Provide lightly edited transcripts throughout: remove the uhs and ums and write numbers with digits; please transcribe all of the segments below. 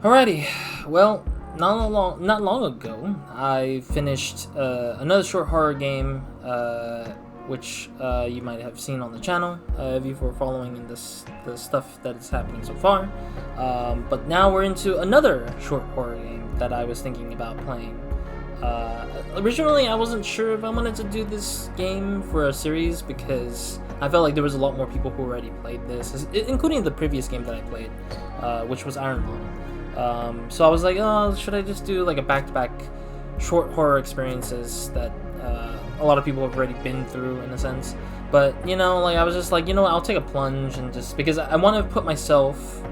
Alrighty, well, not long ago, I finished another short horror game, which you might have seen on the channel if you were following in the stuff that is happening so far. But now we're into another short horror game that I was thinking about playing. Originally, I wasn't sure if I wanted to do this game for a series because I felt like there was a lot more people who already played this, including the previous game that I played, which was Iron Lung. So I was like, oh, should I just do like a back-to-back short horror experiences that a lot of people have already been through in a sense. But, you know, like I was just like, you know what, I'll take a plunge and just, because I want to put myself,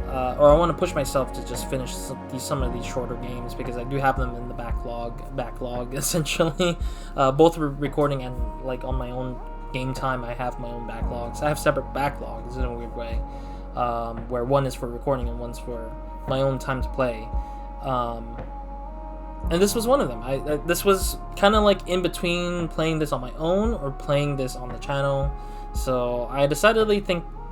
or I want to push myself to just finish some of these shorter games because I do have them in the backlog essentially. Both recording and like on my own game time, I have my own backlogs. I have separate backlogs in a weird way, where one is for recording and one's for my own time to play, and this was one of them. This was kind of like in between playing this on my own or playing this on the channel, so I decidedly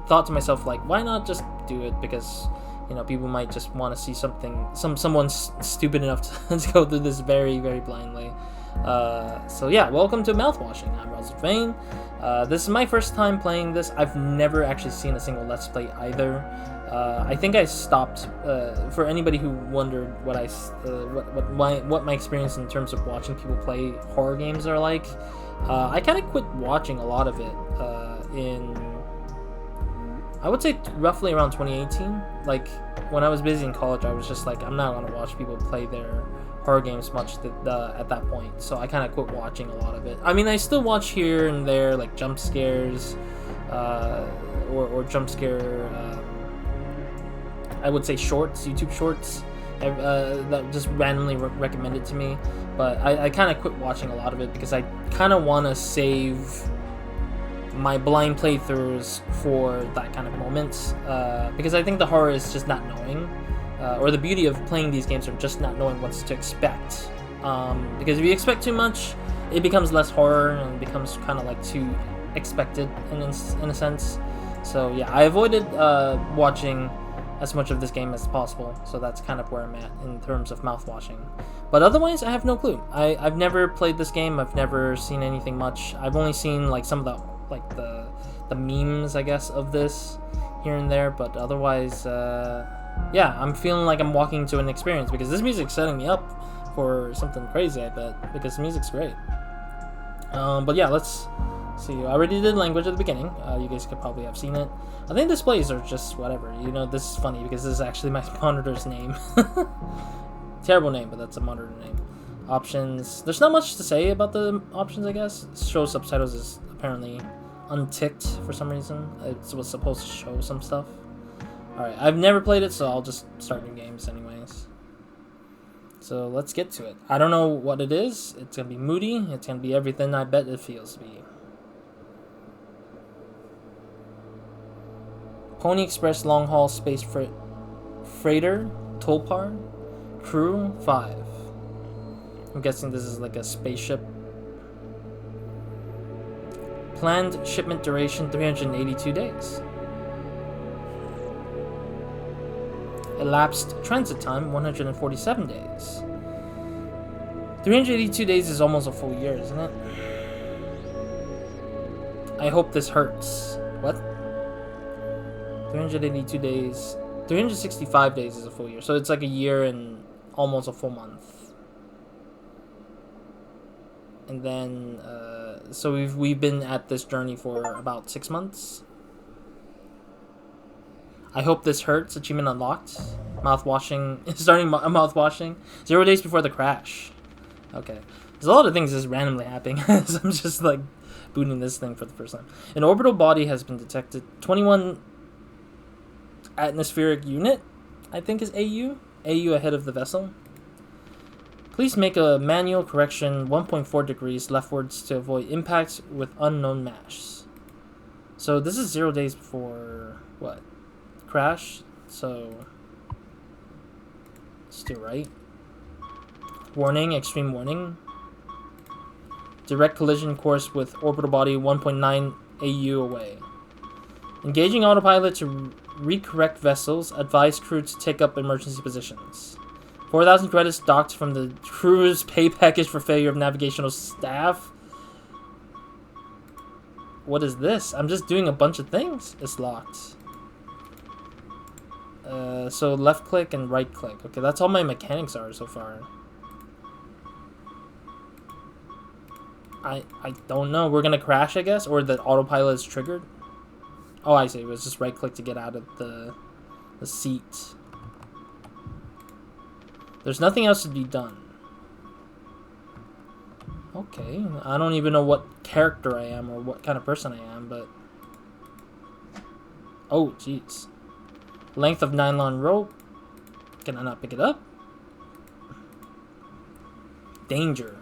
thought to myself, like, why not just do it, because you know people might just want to see someone's stupid enough to go through this very blindly. So yeah, welcome to Mouthwashing. I'm RozaldVaneGAME. This is my first time playing this. I've never actually seen a single Let's Play either. I think I stopped. For anybody who wondered what my experience in terms of watching people play horror games are like, I kind of quit watching a lot of it in, I would say, roughly around 2018. Like when I was busy in college, I was just like, I'm not gonna watch people play their horror games much at that point. So I kind of quit watching a lot of it. I mean, I still watch here and there, like jump scares, or jump scare. I would say shorts, YouTube shorts, that just randomly recommended to me. But I kind of quit watching a lot of it because I kind of want to save my blind playthroughs for that kind of moments. Because I think the horror is just not knowing, or the beauty of playing these games are just not knowing what to expect. Because if you expect too much, it becomes less horror and it becomes kind of like too expected in a sense. So yeah, I avoided watching as much of this game as possible, so that's kind of where I'm at in terms of mouthwashing. But otherwise, I have no clue. I've never played this game. I've never seen anything much. I've only seen like some of the memes, I guess, of this here and there. But otherwise, yeah, I'm feeling like I'm walking into an experience because this music's setting me up for something crazy, I bet, because the music's great. But yeah, let's see. I already did language at the beginning. You guys could probably have seen it. I think displays are just whatever. You know, this is funny because this is actually my monitor's name. Terrible name, but that's a monitor name. Options. There's not much to say about the options, I guess. Show subtitles is apparently unticked for some reason. It was supposed to show some stuff. Alright, I've never played it, so I'll just start new games anyways. So let's get to it. I don't know what it is. It's going to be moody. It's going to be everything I bet it feels to be. Pony Express Long Haul Space Freighter Tulpar Crew 5. I'm guessing this is like a spaceship. Planned shipment duration 382 days. Elapsed transit time 147 days. 382 days is almost a full year, isn't it? I hope this hurts. What? 382 days, 365 days is a full year, so it's like a year and almost a full month. And then, so we've been at this journey for about 6 months. I hope this hurts. Achievement unlocked. Mouthwashing, starting mouthwashing. 0 days before the crash. Okay, there's a lot of things just randomly happening. So I'm just like booting this thing for the first time. An orbital body has been detected. 21 atmospheric unit, I think is AU ahead of the vessel. Please make a manual correction 1.4 degrees leftwards to avoid impact with unknown mass. So this is 0 days before what? Crash. So let's do right. Warning, extreme warning. Direct collision course with orbital body 1.9 AU away. Engaging autopilot to recorrect vessels. Advise crew to take up emergency positions. 4,000 credits docked from the crew's pay package for failure of navigational staff. What is this? I'm just doing a bunch of things. It's locked. So left click and right click. Okay, that's all my mechanics are so far. I don't know. We're gonna crash, I guess, or the autopilot is triggered. Oh, I see. It was just right click to get out of the seat. There's nothing else to be done. Okay, I don't even know what character I am or what kind of person I am, but... Oh, jeez. Length of nylon rope. Can I not pick it up? Danger.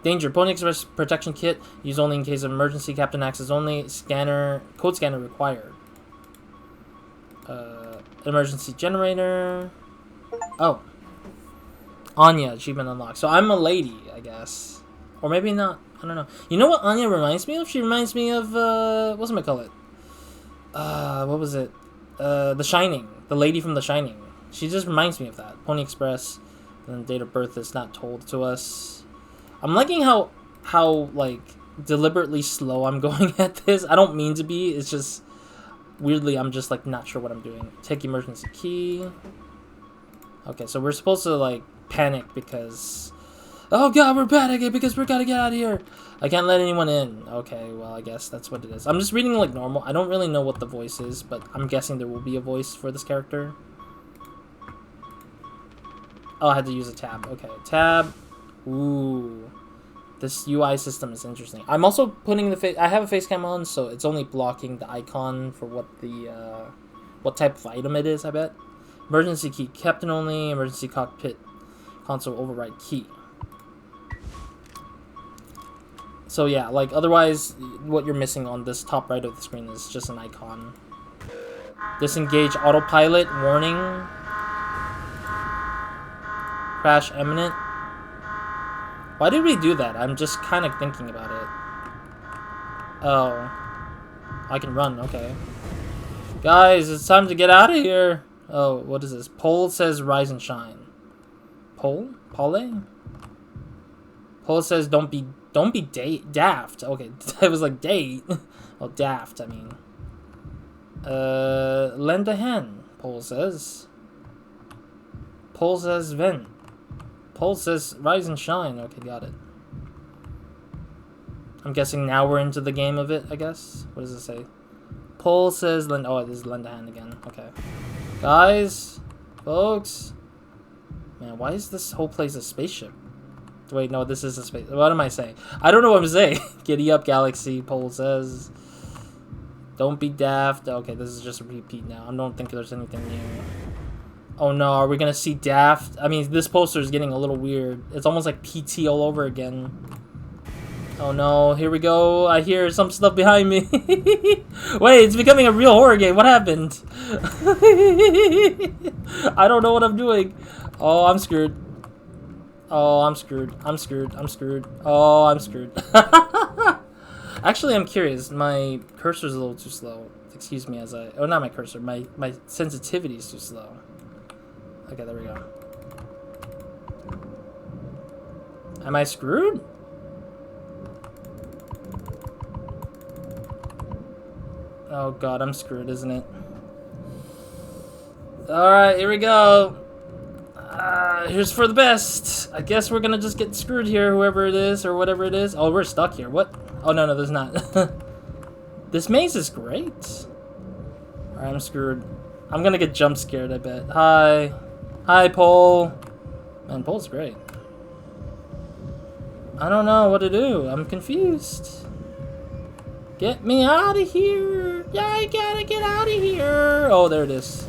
Danger. Pony Express protection kit. Use only in case of emergency. Captain access only. Scanner. Code scanner required. Emergency generator. Oh. Anya. Achievement unlocked. So I'm a lady, I guess. Or maybe not. I don't know. You know what Anya reminds me of? She reminds me of, what's it call it? What was it? The Shining. The lady from The Shining. She just reminds me of that. Pony Express. And date of birth is not told to us. I'm liking how like deliberately slow I'm going at this. I don't mean to be. It's just weirdly I'm just like not sure what I'm doing. Take emergency key. Okay, so we're supposed to like panic because oh god, we're panicking because we gotta get out of here. I can't let anyone in. Okay, well I guess that's what it is. I'm just reading like normal. I don't really know what the voice is, but I'm guessing there will be a voice for this character. Oh, I had to use a tab. Okay, tab. Ooh, this UI system is interesting. I'm also putting the face. I have a face cam on, so it's only blocking the icon for what the what type of item it is. I bet. Emergency key, captain only. Emergency cockpit console override key. So yeah, like otherwise, what you're missing on this top right of the screen is just an icon. Disengage autopilot warning. Crash imminent. Why did we do that? I'm just kind of thinking about it. Oh. I can run, okay. Guys, it's time to get out of here. Oh, what is this? Pole says rise and shine. Pole? Pole? Pole says don't be daft. Okay, I was like date. Oh, daft, I mean. Lend a hand, Pole says. Pole says vent. Pole says rise and shine. Okay, got it. I'm guessing now we're into the game of it, I guess. What does it say? Pole says lend. Oh, this is lend a hand again. Okay. Guys. Folks. Man, why is this whole place a spaceship? Wait, no, this is a space. What am I saying? I don't know what I'm saying. Giddy up, Galaxy. Pole says. Don't be daft. Okay, this is just a repeat now. I don't think there's anything new. Oh no, are we gonna see Daft? I mean, this poster is getting a little weird. It's almost like PT all over again. Oh no, here we go. I hear some stuff behind me. Wait, it's becoming a real horror game. What happened? I don't know what I'm doing. Oh, I'm screwed. Oh, I'm screwed. I'm screwed. I'm screwed. Oh, I'm screwed. Actually, I'm curious. My cursor's a little too slow. Excuse me as I... Oh, not my cursor. My sensitivity is too slow. Okay, there we go. Am I screwed? Oh god, I'm screwed, isn't it? Alright, here we go. Here's for the best. I guess we're gonna just get screwed here, whoever it is, or whatever it is. Oh, we're stuck here. What? Oh, no, there's not. This maze is great. Alright, I'm screwed. I'm gonna get jump scared, I bet. Hi. Hi, Pole. Man, Pole's great. I don't know what to do. I'm confused. Get me out of here. Yeah, I gotta get out of here. Oh, there it is.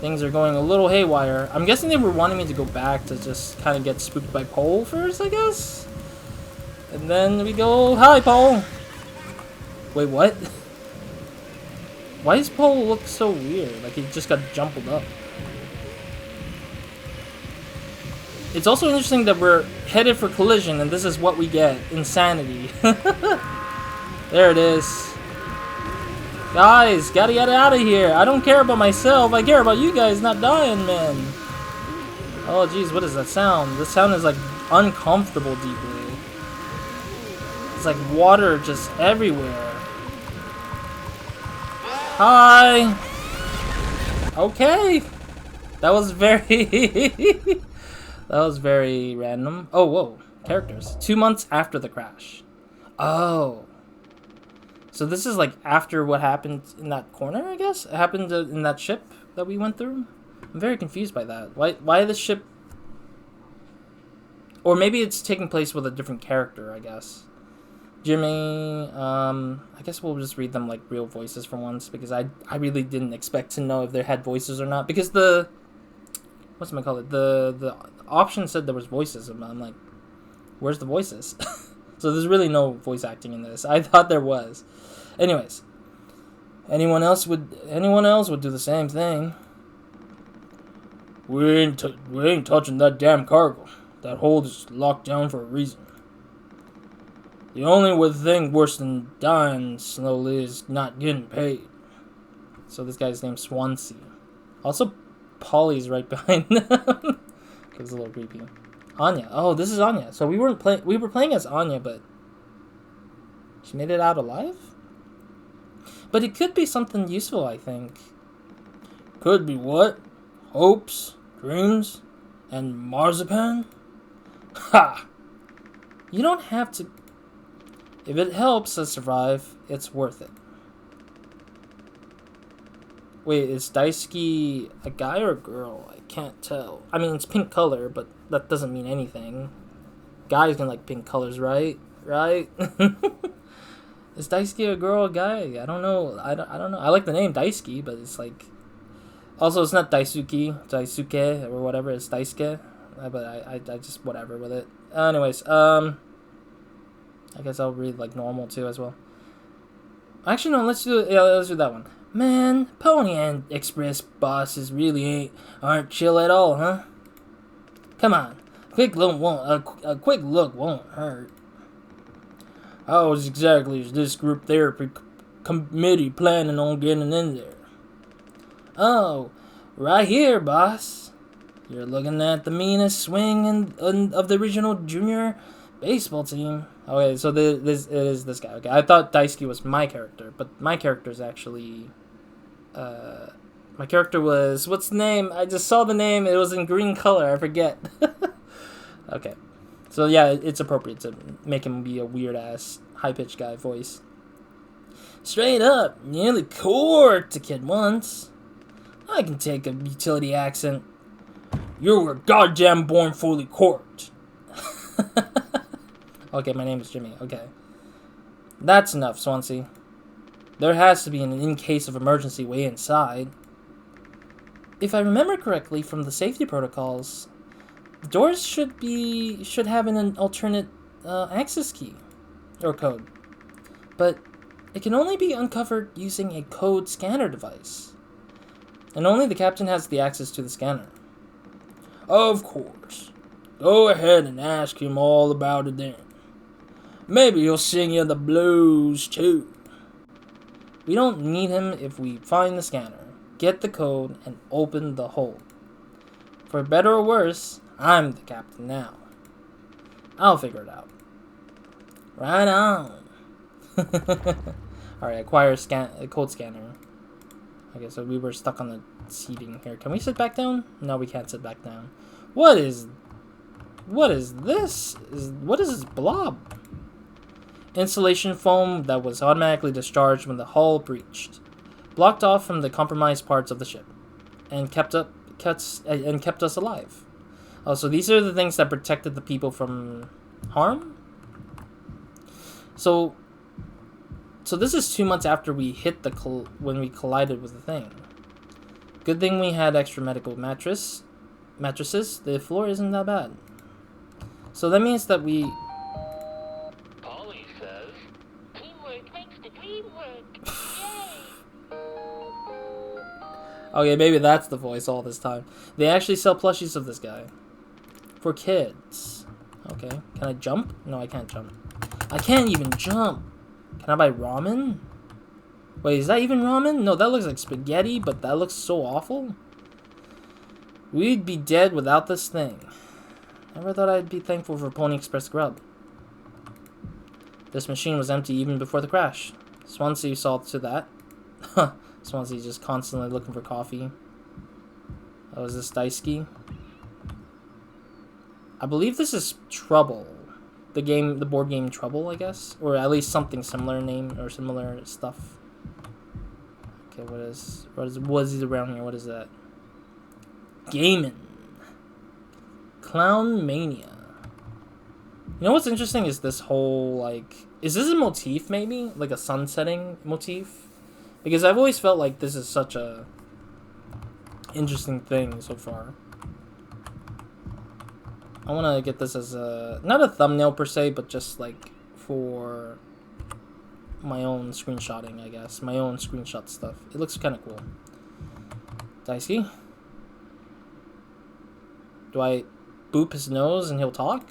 Things are going a little haywire. I'm guessing they were wanting me to go back to just kind of get spooked by Pole first, I guess? And then we go, hi, Pole. Wait, what? Why does Pole look so weird? Like he just got jumbled up. It's also interesting that we're headed for collision, and this is what we get. Insanity. There it is. Guys, gotta get out of here. I don't care about myself. I care about you guys not dying, man. Oh, jeez, what is that sound? This sound is like uncomfortable deeply. It's like water just everywhere. Hi. Okay. That was very... that was very random. Oh, whoa. Characters. 2 months after the crash. Oh. So this is like after what happened in that corner, I guess? It happened in that ship that we went through? I'm very confused by that. Why the ship... Or maybe it's taking place with a different character, I guess. Jimmy, I guess we'll just read them like real voices for once, because I really didn't expect to know if they had voices or not, because the... Whatchamacallit? The option said there was voices, and I'm like, where's the voices? So there's really no voice acting in this. I thought there was. Anyways, anyone else would do the same thing. We ain't touching that damn cargo. That hold is locked down for a reason. The only thing worse than dying slowly is not getting paid. So this guy's named Swansea. Also, Polly's right behind them. It's a little creepy. Anya. Oh, this is Anya. So we were playing as Anya, but she made it out alive? But it could be something useful, I think. Could be what? Hopes, dreams, and marzipan? Ha! You don't have to... If it helps us survive, it's worth it. Wait, is Daisuke a guy or a girl? I can't tell. I mean, it's pink color, but that doesn't mean anything. Guys can like pink colors, right? Right? Is Daisuke a girl or a guy? I don't know. I don't know. I like the name Daisuke, but it's like... Also, it's not Daisuke, or whatever. It's Daisuke. But I just whatever with it. Anyways, I guess I'll read like normal too as well. Actually, no. Let's do that one. Man, Pony and Express bosses really aren't chill at all, huh? Come on, a quick look won't hurt. How exactly is this group therapy committee planning on getting in there? Oh, right here, boss. You're looking at the meanest swing of the original junior baseball team. Okay, so it is this guy. Okay, I thought Daisuke was my character, but my character is actually... my character was... What's the name? I just saw the name. It was in green color. I forget. Okay. So, yeah, it's appropriate to make him be a weird-ass, high-pitched guy voice. Straight up. Nearly corked a kid once. I can take a utility accent. You were goddamn born fully corked. Okay, my name is Jimmy. Okay. That's enough, Swansea. There has to be an in case of emergency way inside. If I remember correctly from the safety protocols, the doors should have an alternate access key or code. But it can only be uncovered using a code scanner device. And only the captain has the access to the scanner. Of course. Go ahead and ask him all about it then. Maybe he'll sing you the blues too. We don't need him if we find the scanner, get the code, and open the hole. For better or worse, I'm the captain now. I'll figure it out. Right on. Alright, acquire a code scanner. Okay, so we were stuck on the seating here. Can we sit back down? No, we can't sit back down. What is this? What is this blob? Insulation foam that was automatically discharged when the hull breached, blocked off from the compromised parts of the ship, and kept us alive. Oh, so these are the things that protected the people from harm. So this is 2 months after we hit when we collided with the thing. Good thing we had extra medical mattresses. The floor isn't that bad. So that means that we... Polly says, teamwork makes the dream work. Yay! Okay, maybe that's the voice all this time. They actually sell plushies of this guy. For kids. Okay. Can I jump? No, I can't jump. I can't even jump. Can I buy ramen? Wait, is that even ramen? No, that looks like spaghetti, but that looks so awful. We'd be dead without this thing. Never thought I'd be thankful for Pony Express grub. This machine was empty even before the crash. Swansea saw to that. Swansea just constantly looking for coffee. Oh, is this Daisuke? I believe this is Trouble. The board game Trouble, I guess? Or at least something similar name, or similar stuff. Okay, what is around here? What is that? Gaming. Clown Mania. You know what's interesting is this whole, like... Is this a motif, maybe? Like a sun-setting motif? Because I've always felt like this is such a... interesting thing so far. I want to get this as a... Not a thumbnail per se, but just like for my own screenshotting, I guess. My own screenshot stuff. It looks kind of cool. Daisuke? Do I boop his nose and he'll talk?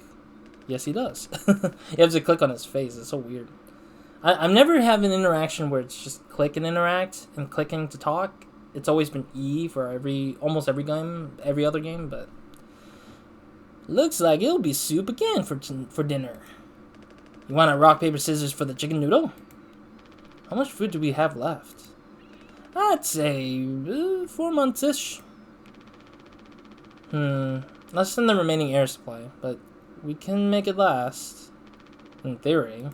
Yes, he does. You have to click on his face. It's so weird. I've never had an interaction where it's just click and interact and clicking to talk. It's always been E for almost every game, every other game, but looks like it'll be soup again for dinner. You want a rock, paper, scissors for the chicken noodle? How much food do we have left? I'd say 4 months-ish. Less than the remaining air supply, but we can make it last. In theory.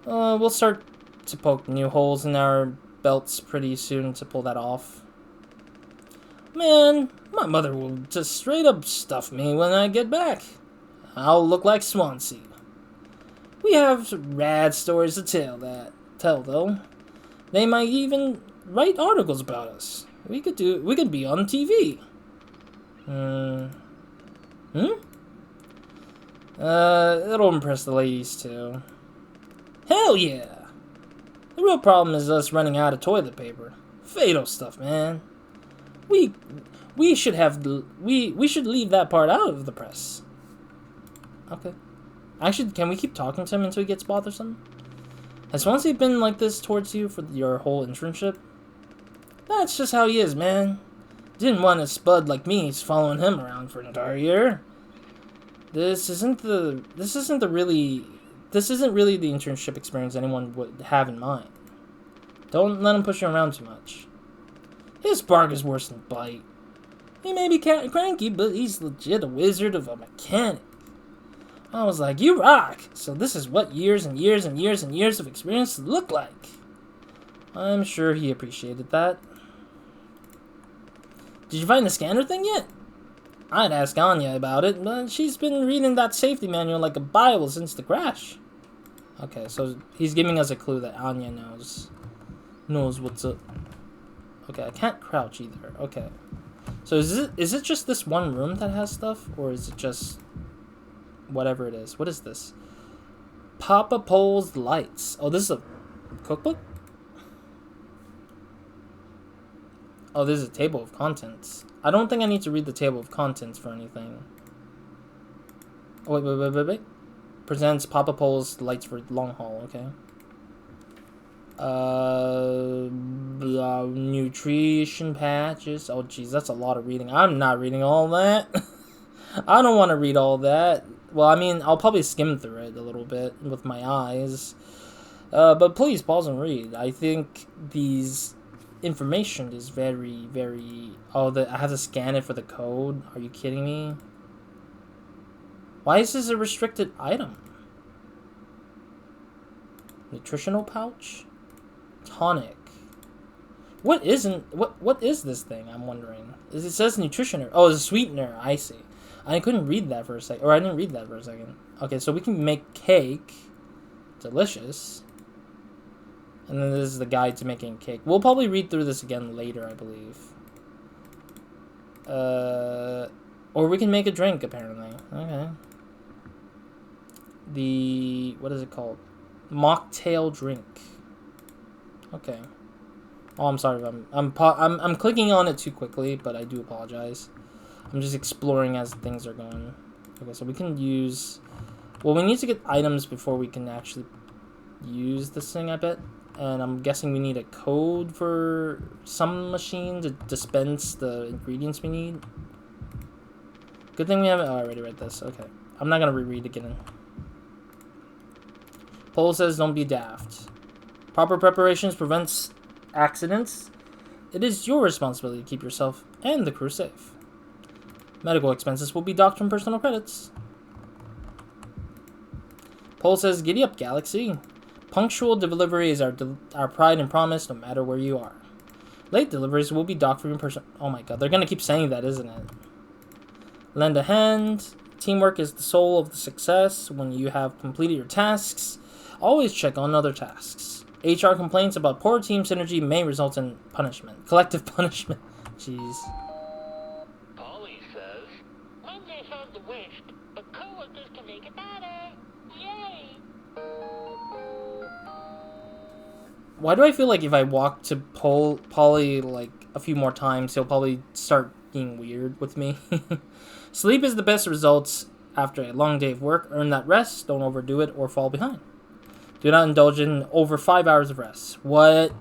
We'll start to poke new holes in our belts pretty soon to pull that off. Man, my mother will just straight up stuff me when I get back. I'll look like Swansea. We have rad stories to tell though. They might even write articles about us. We could be on TV. It'll impress the ladies too. Hell yeah! The real problem is us running out of toilet paper. Fatal stuff, man. We should leave that part out of the press. Okay. Actually, can we keep talking to him until he gets bothersome? Has Swansea been like this towards you for your whole internship? That's just how he is, man. Didn't want a spud like me following him around for an entire year. This isn't really the internship experience anyone would have in mind. Don't let him push you around too much. His bark is worse than bite. He may be cranky, but he's legit a wizard of a mechanic. I was like, you rock! So this is what years and years and years and years of experience look like. I'm sure he appreciated that. Did you find the scanner thing yet? I'd ask Anya about it, but she's been reading that safety manual like a Bible since the crash. Okay, so he's giving us a clue that Anya knows what's up. Okay, I can't crouch either. Okay. So is it just this one room that has stuff, or is it just whatever it is? What is this? Papa Pole's Lights. Oh, this is a cookbook? Oh, this is a table of contents. I don't think I need to read the table of contents for anything. Oh, wait. Presents Papa Pole's Lights for long haul, okay. Nutrition patches. Oh, jeez, that's a lot of reading. I'm not reading all that. I don't want to read all that. Well, I mean, I'll probably skim through it a little bit with my eyes. But please pause and read. I think these information is very, very... Oh, I have to scan it for the code? Are you kidding me? Why is this a restricted item? Nutritional pouch? Tonic. What is this thing? I'm wondering. It says nutritioner. Oh, it's a sweetener. I see. I couldn't read that for a second. Or I didn't read that for a second. Okay, so we can make cake. Delicious. And then this is the guide to making cake. We'll probably read through this again later, I believe. Or we can make a drink, apparently. Okay. What is it called? Mocktail drink. Okay. Oh, I'm sorry. I'm clicking on it too quickly, but I do apologize. I'm just exploring as things are going. Okay, so we can use... Well, we need to get items before we can actually use this thing, I bet. And I'm guessing we need a code for some machine to dispense the ingredients we need. Good thing we haven't... Oh, I already read this. Okay. I'm not going to reread again. Poll says don't be daft. Proper preparations prevents accidents. It is your responsibility to keep yourself and the crew safe. Medical expenses will be docked from personal credits. Poll says giddy up, Galaxy. Punctual delivery is our pride and promise, no matter where you are. Late deliveries will be docked from your person. Oh my god, they're gonna keep saying that, isn't it? Lend a hand. Teamwork is the soul of the success. When you have completed your tasks, always check on other tasks. HR complaints about poor team synergy may result in punishment. Collective punishment. Jeez. Polly says, Monday has the wish, but coworkers can make it better. Yay! Why do I feel like if I walk to Polly like a few more times, he'll probably start being weird with me? Sleep is the best results after a long day of work. Earn that rest. Don't overdo it or fall behind. Do not indulge in over 5 hours of rest. What?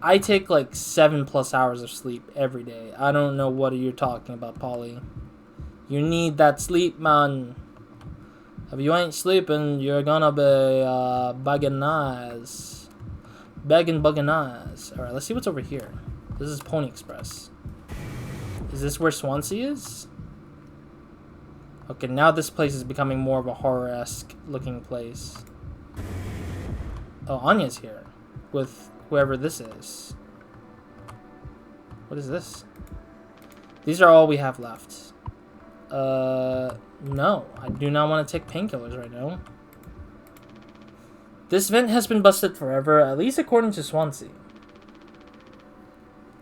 I take like 7+ hours of sleep every day. I don't know what you're talking about, Polly. You need that sleep, man. If you ain't sleeping, you're gonna be bugging eyes. Begging bugging eyes. Alright, let's see what's over here. This is Pony Express. Is this where Swansea is? Okay, now this place is becoming more of a horror-esque looking place. Oh, Anya's here. With whoever this is. What is this? These are all we have left. No. I do not want to take painkillers right now. This vent has been busted forever, at least according to Swansea.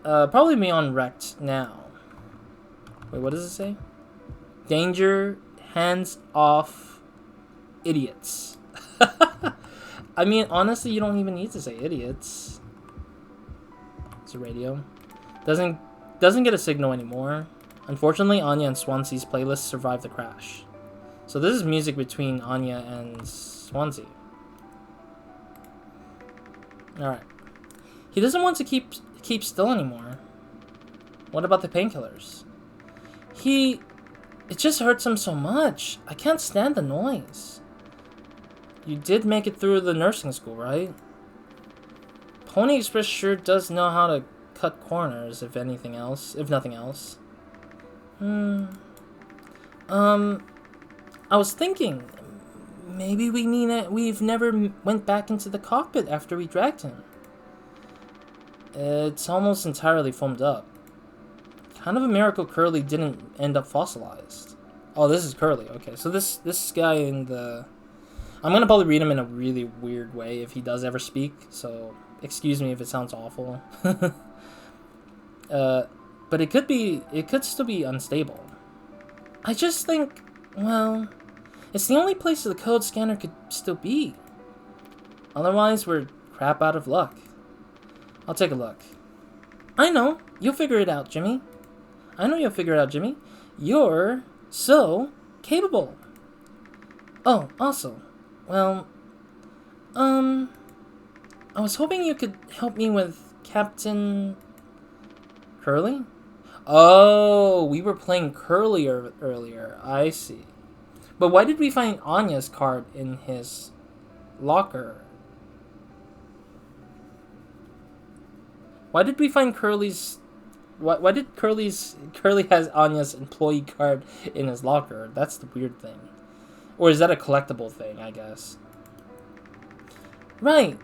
Probably beyond wrecked now. Wait, what does it say? Danger, hands off, idiots. I mean, honestly, you don't even need to say idiots. It's a radio. Doesn't get a signal anymore. Unfortunately, Anya and Swansea's playlist survived the crash. So this is music between Anya and Swansea. Alright. He doesn't want to keep still anymore. What about the painkillers? It just hurts him so much. I can't stand the noise. You did make it through the nursing school, right? Pony Express sure does know how to cut corners, if nothing else. I was thinking, maybe we've never went back into the cockpit after we dragged him. It's almost entirely foamed up. Kind of a miracle Curly didn't end up fossilized. Oh, this is Curly. Okay, so this guy in the... I'm going to probably read him in a really weird way if he does ever speak, so excuse me if it sounds awful. But it could still be unstable. I just think, well, it's the only place the code scanner could still be. Otherwise, we're crap out of luck. I'll take a look. I know. You'll figure it out, Jimmy. You're so capable. Oh, also, well, I was hoping you could help me with Captain Curly? Oh, we were playing Curly earlier. I see. But why did we find Anya's card in his locker? Why did we find Curly's... Why did Curly has Anya's employee card in his locker? That's the weird thing. Or is that a collectible thing, I guess? Right.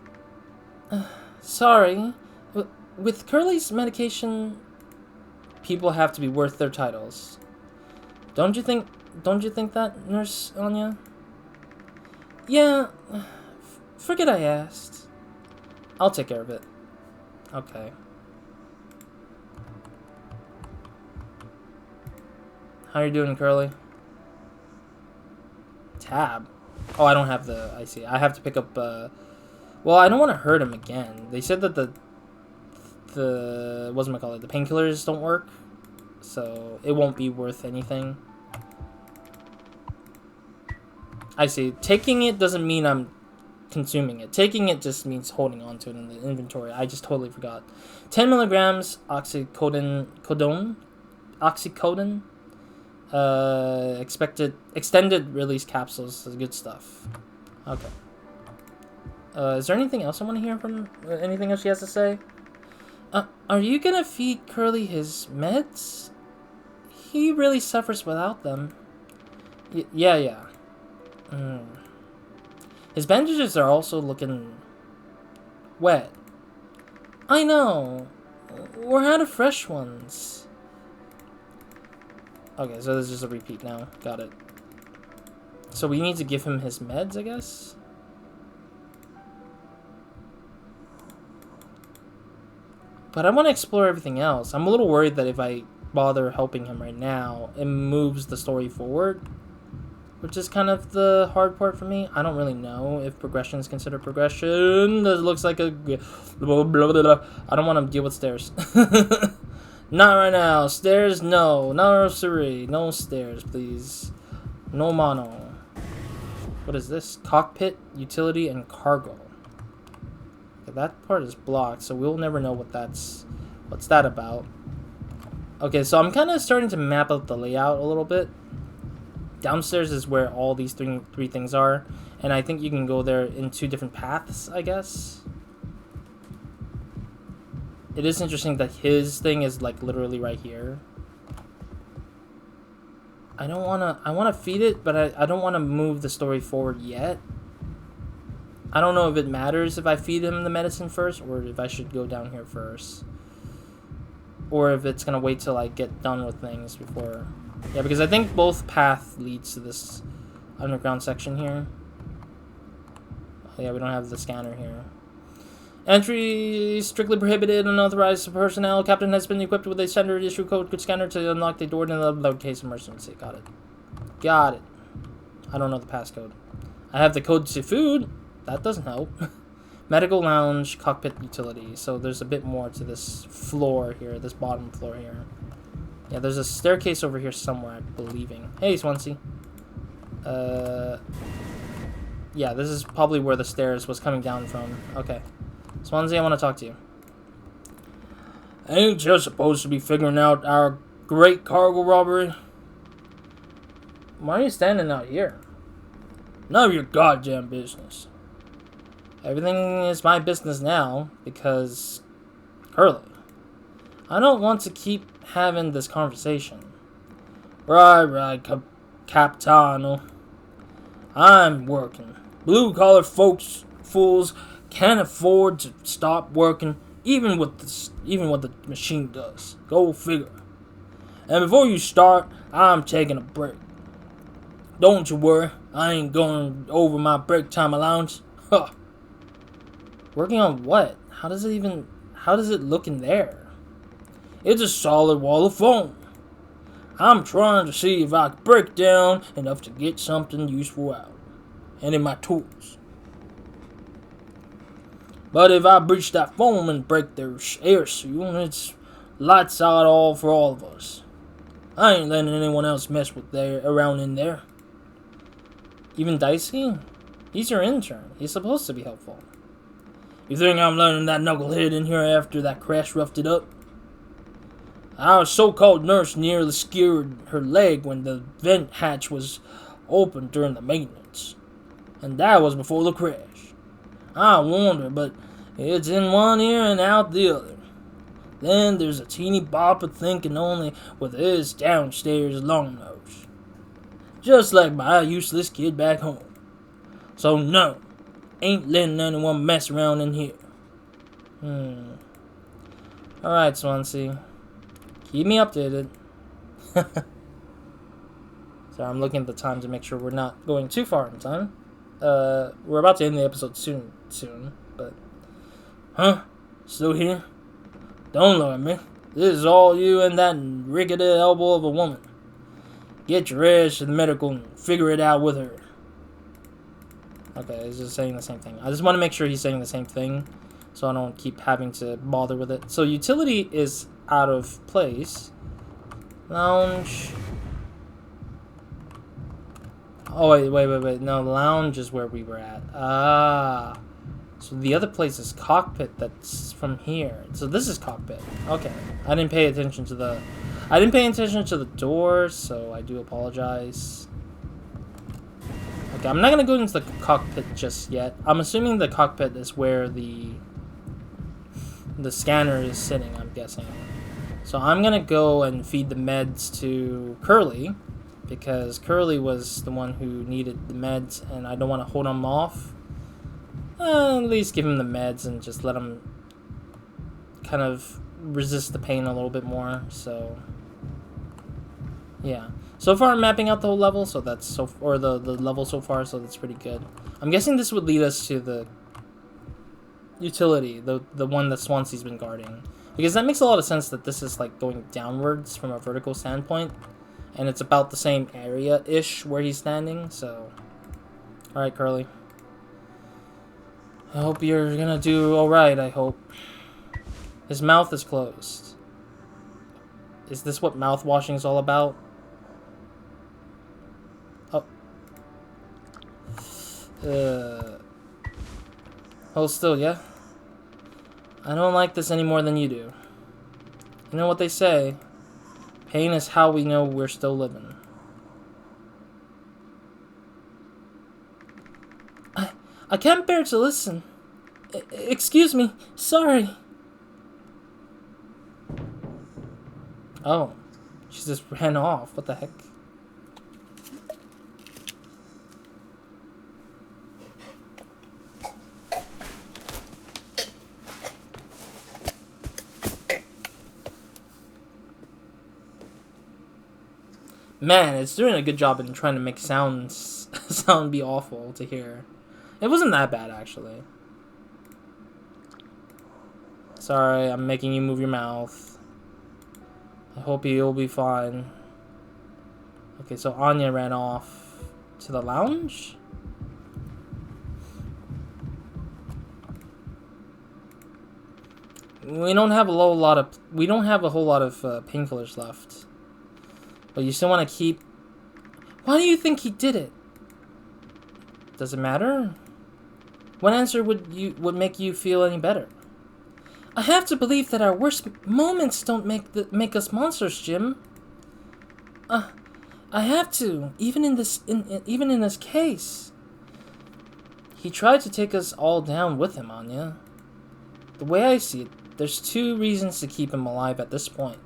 Sorry. With Curly's medication, people have to be worth their titles. Don't you think that, Nurse Anya? Yeah. Forget I asked. I'll take care of it. Okay. How you doing, Curly? Tab. Oh, I don't have the... I see. I have to pick up... Well, I don't want to hurt him again. They said that the whatchamacallit, the painkillers don't work. So, it won't be worth anything. I see. Taking it doesn't mean I'm consuming it. Taking it just means holding on to it in the inventory. I just totally forgot. 10 milligrams oxycodone. Extended release capsules. This is good stuff. Okay. Is there anything else I want to hear from? Anything else she has to say? Are you gonna feed Curly his meds? He really suffers without them. Yeah. His bandages are also looking wet. I know. We're out of fresh ones. Okay, so this is just a repeat now. Got it. So we need to give him his meds, I guess? But I want to explore everything else. I'm a little worried that if I bother helping him right now, it moves the story forward, which is kind of the hard part for me. I don't really know if progression is considered progression. This looks like a... Blah, blah, blah, blah. I don't want to deal with stairs. Not right now. Stairs, no. No, sorry. No stairs, please. No mono. What is this? Cockpit, utility, and cargo. Okay, that part is blocked, so we'll never know what what's that about. Okay, so I'm kind of starting to map out the layout a little bit. Downstairs is where all these three things are, and I think you can go there in 2 different paths, I guess. It is interesting that his thing is like literally right here. I want to feed it, but I don't want to move the story forward yet. I don't know if it matters if I feed him the medicine first, or if I should go down here first. Or if it's going to wait till I get done with things before... Yeah, because I think both path leads to this underground section here. Oh, yeah, we don't have the scanner here. Entry strictly prohibited. Unauthorized personnel. Captain has been equipped with a standard issue code scanner to unlock the door in the load case emergency. Got it. I don't know the passcode. I have the code to food. That doesn't help. Medical lounge, cockpit utility. So there's a bit more to this floor here, this bottom floor here. Yeah, there's a staircase over here somewhere, I'm believing. Hey, Swansea. Yeah, this is probably where the stairs was coming down from. Okay. Swansea, I want to talk to you. Ain't you supposed to be figuring out our great cargo robbery? Why are you standing out here? None of your goddamn business. Everything is my business now, because... Curly. I don't want to keep having this conversation. Right, Capitano. I'm working. Blue-collar fools can't afford to stop working, even what the machine does. Go figure. And before you start, I'm taking a break. Don't you worry, I ain't going over my break time allowance. Huh. Working on what? How does it look in there? It's a solid wall of foam. I'm trying to see if I can break down enough to get something useful out. And in my tools. But if I breach that foam and break their air seal, it's lights out all for all of us. I ain't letting anyone else mess with around in there. Even Daisuke? He's your intern. He's supposed to be helpful. You think I'm letting that knucklehead in here after that crash roughed it up? Our so-called nurse nearly skewered her leg when the vent hatch was open during the maintenance. And that was before the crash. I warned her, but it's in one ear and out the other. Then there's a teeny bopper thinking only with his downstairs long nose. Just like my useless kid back home. So no, ain't letting anyone mess around in here. Alright, Swansea. Keep me updated. Sorry, I'm looking at the time to make sure we're not going too far in time. We're about to end the episode soon, but... Huh? Still here? Don't look at me. This is all you and that rickety elbow of a woman. Get your ass to the medical and figure it out with her. Okay, he's just saying the same thing. I just want to make sure he's saying the same thing, so I don't keep having to bother with it. So utility is out of place. Lounge. Oh, wait. No, the lounge is where we were at. Ah. So the other place is cockpit that's from here. So this is cockpit. Okay. I didn't pay attention to the door, so I do apologize. Okay, I'm not gonna go into the cockpit just yet. I'm assuming the cockpit is where the scanner is sitting, I'm guessing. So I'm gonna go and feed the meds to Curly, because Curly was the one who needed the meds, and I don't want to hold him off. At least give him the meds and just let him kind of resist the pain a little bit more. So yeah, so far I'm mapping out the whole level, so that's the level so far, so that's pretty good. I'm guessing this would lead us to the utility, the one that Swansea's been guarding, because that makes a lot of sense that this is like going downwards from a vertical standpoint, and it's about the same area-ish where he's standing. So alright, Curly, I hope you're gonna do alright. I hope. His mouth is closed. Is this what mouthwashing is all about? Oh. Hold still, yeah? I don't like this any more than you do. You know what they say? Pain is how we know we're still living. I can't bear to listen. Excuse me. Sorry. Oh. She just ran off. What the heck? Man, it's doing a good job in trying to make sounds sound be awful to hear. It wasn't that bad, actually. Sorry, I'm making you move your mouth. I hope you'll be fine. Okay, so Anya ran off to the lounge? We don't have a whole lot of painkillers left. But you still want to keep... Why do you think he did it? Does it matter? What answer would make you feel any better? I have to believe that our worst moments don't make us monsters, Jim. I have to, even in this case. He tried to take us all down with him, Anya. The way I see it, there's 2 reasons to keep him alive at this point.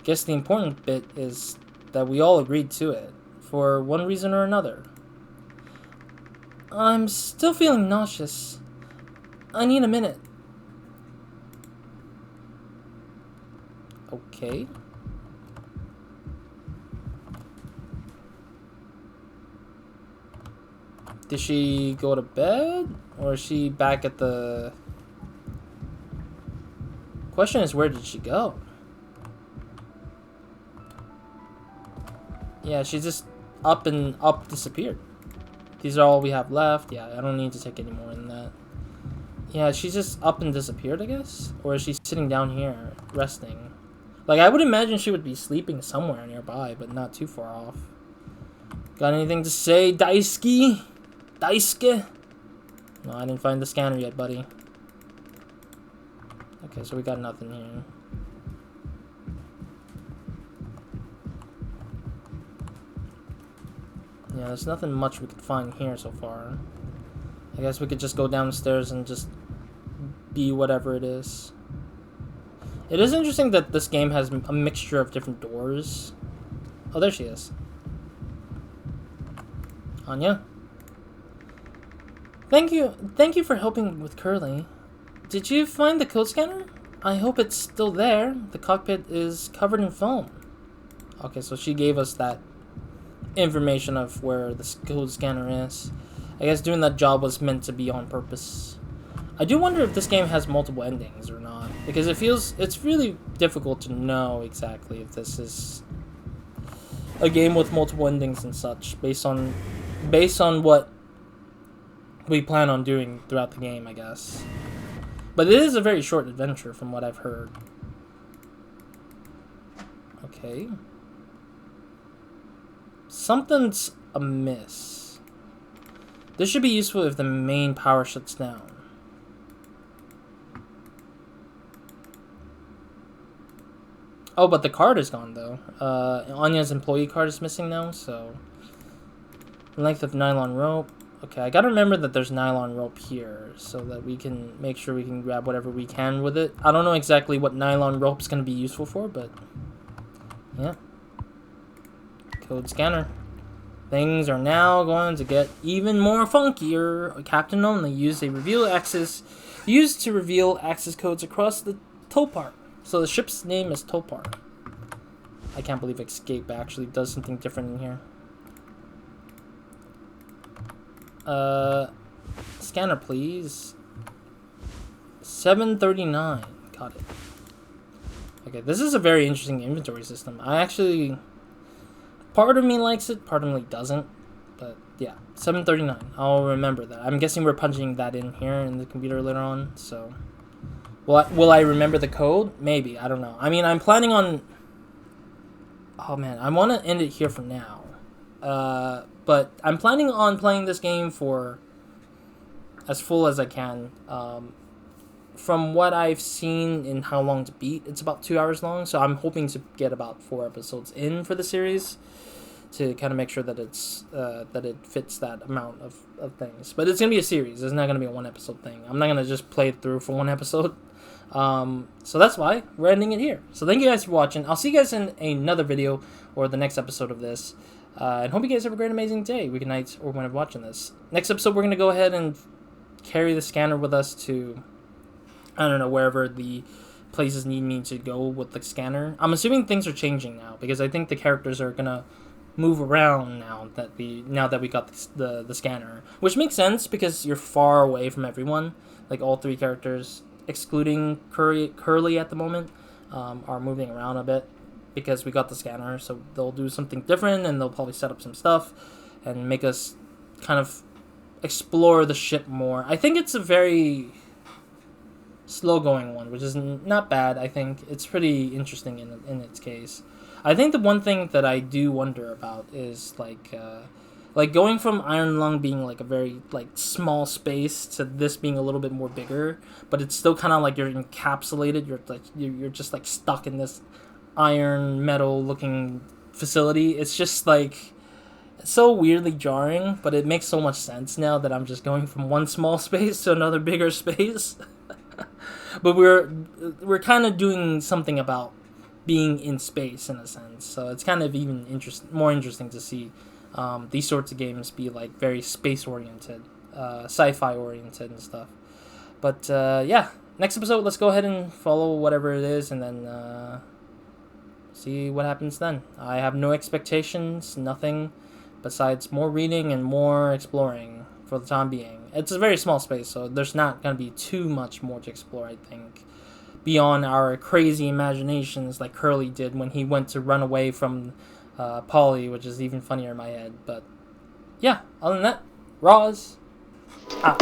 Guess the important bit is that we all agreed to it, for one reason or another. I'm still feeling nauseous. I need a minute. Okay. Did she go to bed? Or is she back at the... Question is, where did she go? Yeah, she just up disappeared. These are all we have left. Yeah, I don't need to take any more than that. Yeah, she's just up and disappeared, I guess? Or is she sitting down here, resting? Like, I would imagine she would be sleeping somewhere nearby, but not too far off. Got anything to say, Daisuke? Daisuke? No, I didn't find the scanner yet, buddy. Okay, so we got nothing here. Yeah, there's nothing much we could find here so far. I guess we could just go downstairs and just be whatever it is. It is interesting that this game has a mixture of different doors. Oh, there she is. Anya? Thank you for helping with Curly. Did you find the code scanner? I hope it's still there. The cockpit is covered in foam. Okay, so she gave us that information of where the code scanner is. I guess doing that job was meant to be on purpose. I do wonder if this game has multiple endings or not, because it's really difficult to know exactly if this is a game with multiple endings and such, based on what we plan on doing throughout the game, I guess. But it is a very short adventure from what I've heard. Okay. Something's amiss. This should be useful if the main power shuts down. Oh, but the card is gone, though. Anya's employee card is missing now, so... Length of nylon rope. Okay, I gotta remember that there's nylon rope here, so that we can make sure we can grab whatever we can with it. I don't know exactly what nylon rope's gonna be useful for, but... Yeah. Code scanner. Things are now going to get even more funkier. Captain only used to reveal access codes across the Topar. So the ship's name is Topar. I can't believe Escape actually does something different in here. Scanner, please. 739. Got it. Okay, this is a very interesting inventory system. I actually... Part of me likes it, part of me doesn't. But, yeah. 739. I'll remember that. I'm guessing we're punching that in here in the computer later on, so... Will I remember the code? Maybe. I don't know. I mean, I'm planning on... Oh, man. I want to end it here for now. But I'm planning on playing this game for as full as I can. From what I've seen in how long to beat, it's about 2 hours long. So I'm hoping to get about 4 episodes in for the series to kind of make sure that it's that it fits that amount of things. But it's gonna be a series. It's not gonna be a 1 episode thing. I'm not gonna just play it through for 1 episode. So that's why we're ending it here. So thank you guys for watching. I'll see you guys in another video or the next episode of this. And hope you guys have a great, amazing day, week, night, or whenever watching this. Next episode, we're going to go ahead and carry the scanner with us to, I don't know, wherever the places need me to go with the scanner. I'm assuming things are changing now, because I think the characters are going to move around now that we got the scanner. Which makes sense, because you're far away from everyone. Like, all 3 characters, excluding Curly at the moment, are moving around a bit. Because we got the scanner, so they'll do something different, and they'll probably set up some stuff, and make us kind of explore the ship more. I think it's a very slow-going one, which is not bad, I think. It's pretty interesting in its case. I think the one thing that I do wonder about is, like going from Iron Lung being, like, a very, like, small space to this being a little bit more bigger, but it's still kind of like you're encapsulated, you're just, like, stuck in this iron metal looking facility. It's just like so weirdly jarring, but it makes so much sense now that I'm just going from one small space to another bigger space. But we're kind of doing something about being in space in a sense, so it's kind of even more interesting to see these sorts of games be like very space oriented, sci-fi oriented and stuff. But yeah, next episode, let's go ahead and follow whatever it is, and then see what happens then. I have no expectations, nothing besides more reading and more exploring for the time being. It's a very small space, so there's not going to be too much more to explore, I think, beyond our crazy imaginations like Curly did when he went to run away from Polly, which is even funnier in my head. But yeah, other than that, Roz out.